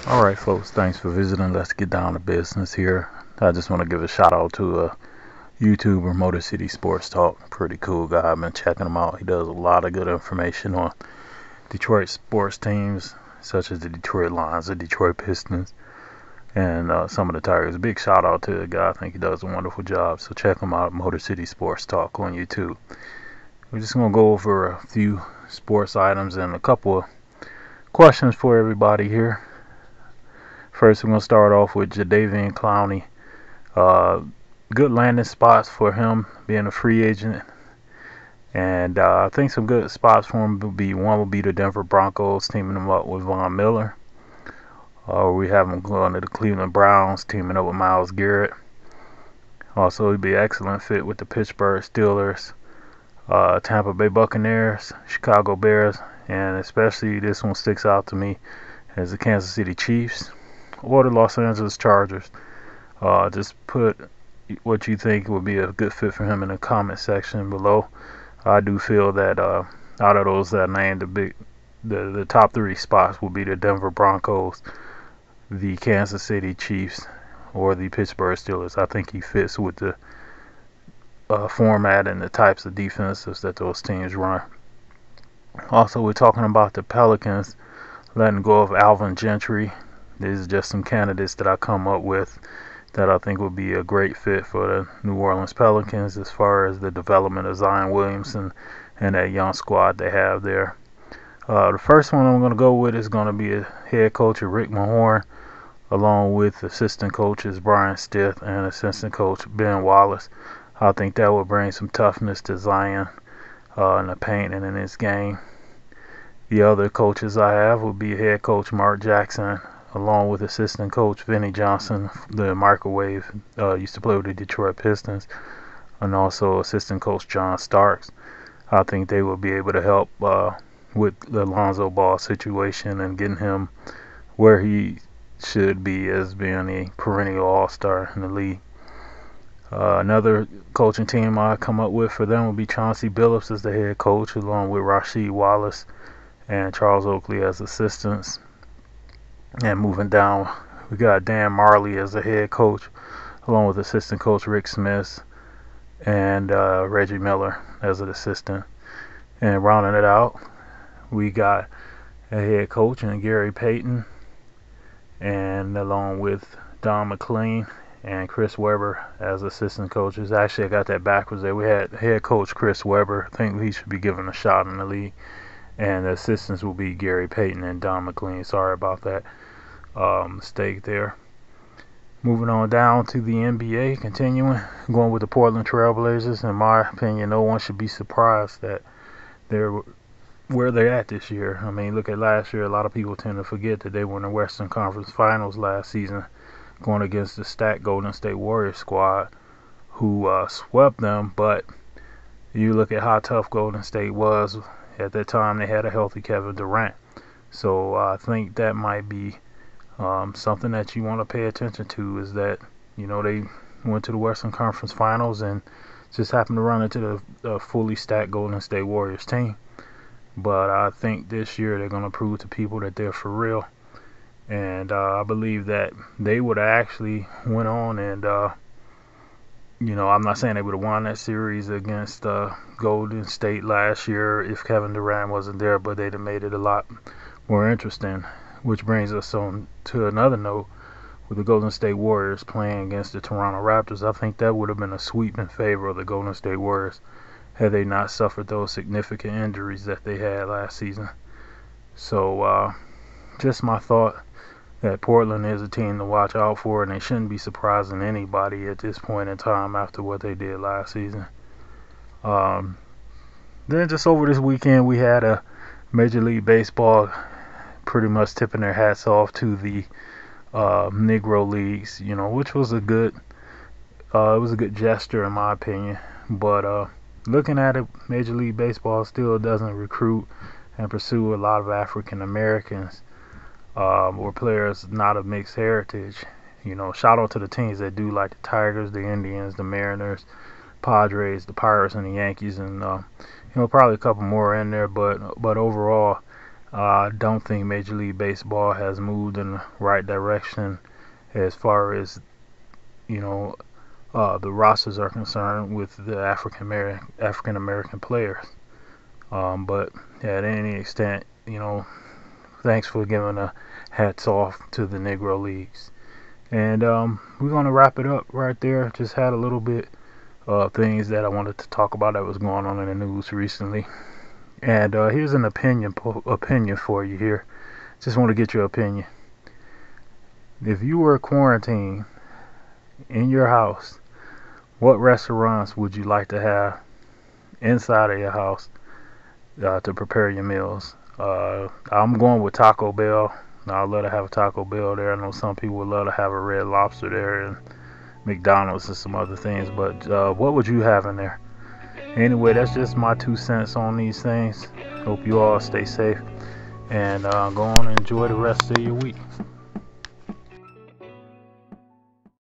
Alright folks, thanks for visiting. Let's get down to business here. I just want to give a shout out to a YouTuber, Motor City Sports Talk. Pretty cool guy. I've been checking him out. He does a lot of good information on Detroit sports teams such as the Detroit Lions, the Detroit Pistons, and some of the Tigers. A big shout out to the guy. I think he does a wonderful job. So check him out, Motor City Sports Talk on YouTube. We're just going to go over a few sports items and a couple of questions for everybody here. First, we're going to start off with Jadeveon Clowney. Good landing spots for him being a free agent. And I think some good spots for him will be the Denver Broncos, teaming him up with Von Miller. We have him going to the Cleveland Browns, teaming up with Myles Garrett. Also, he'd be an excellent fit with the Pittsburgh Steelers, Tampa Bay Buccaneers, Chicago Bears, and especially this one sticks out to me as the Kansas City Chiefs or the Los Angeles Chargers. Just put what you think would be a good fit for him in the comment section below. I do feel that out of those that I named, the top three spots will be the Denver Broncos, the Kansas City Chiefs, or the Pittsburgh Steelers. I think he fits with the format and the types of defenses that those teams run. Also, we're talking about the Pelicans letting go of Alvin Gentry. These are just some candidates that I come up with that I think would be a great fit for the New Orleans Pelicans as far as the development of Zion Williamson and that young squad they have there. The first one I'm going to go with is going to be a head coach of Rick Mahorn, along with assistant coaches Brian Stith and assistant coach Ben Wallace. I think that will bring some toughness to Zion in the paint and in his game. The other coaches I have will be head coach Mark Jackson, along with assistant coach Vinnie Johnson, the microwave, used to play with the Detroit Pistons, and also assistant coach John Starks. I think they will be able to help with the Lonzo Ball situation and getting him where he should be as being a perennial all-star in the league. Another coaching team I come up with for them will be Chauncey Billups as the head coach, along with Rasheed Wallace and Charles Oakley as assistants. And moving down, we got Dan Marley as the head coach, along with assistant coach Rick Smith and Reggie Miller as an assistant. And rounding it out, we got a head coach and Gary Payton, and along with Don McLean and Chris Webber as assistant coaches. Actually, I got that backwards there. We had head coach Chris Webber. I think he should be given a shot in the league. And the assistants will be Gary Payton and Don McLean. Sorry about that mistake there. Moving on down to the NBA, continuing, going with the Portland TrailBlazers. In my opinion, no one should be surprised that they're where they're at this year. I mean, look at last year. A lot of people tend to forget that they were in the Western Conference Finals last season, going against the stacked Golden State Warriors squad, who swept them. But you look at how tough Golden State was. At that time, they had a healthy Kevin Durant. So I think that might be something that you want to pay attention to, is that, you know, they went to the Western Conference Finals and just happened to run into the fully stacked Golden State Warriors team. But I think this year they're going to prove to people that they're for real. And I believe that they would have actually went on and you know, I'm not saying they would have won that series against Golden State last year if Kevin Durant wasn't there, but they'd have made it a lot more interesting. Which brings us on to another note with the Golden State Warriors playing against the Toronto Raptors. I think that would have been a sweep in favor of the Golden State Warriors had they not suffered those significant injuries that they had last season. So just my thought that Portland is a team to watch out for, and they shouldn't be surprising anybody at this point in time after what they did last season. Then just over this weekend, we had a Major League Baseball pretty much tipping their hats off to the Negro Leagues, you know, which was a good gesture in my opinion. But looking at it, Major League Baseball still doesn't recruit and pursue a lot of African Americans or players not of mixed heritage. You know, shout out to the teams that do, like the Tigers, the Indians, the Mariners, Padres, the Pirates, and the Yankees, and you know, probably a couple more in there. But overall, I don't think Major League Baseball has moved in the right direction as far as, you know, the rosters are concerned with the African American players. But at any extent, thanks for giving a hats off to the Negro Leagues. And we're gonna wrap it up right there. Just had a little bit of things that I wanted to talk about that was going on in the news recently. And here's an opinion for you here. Just want to get your opinion. If you were quarantined in your house, what restaurants would you like to have inside of your house to prepare your meals? I'm going with Taco Bell. I'd love to have a Taco Bell there. I know some people would love to have a Red Lobster there, and McDonald's and some other things. But what would you have in there? Anyway, that's just my 2 cents on these things. Hope you all stay safe and go on and enjoy the rest of your week.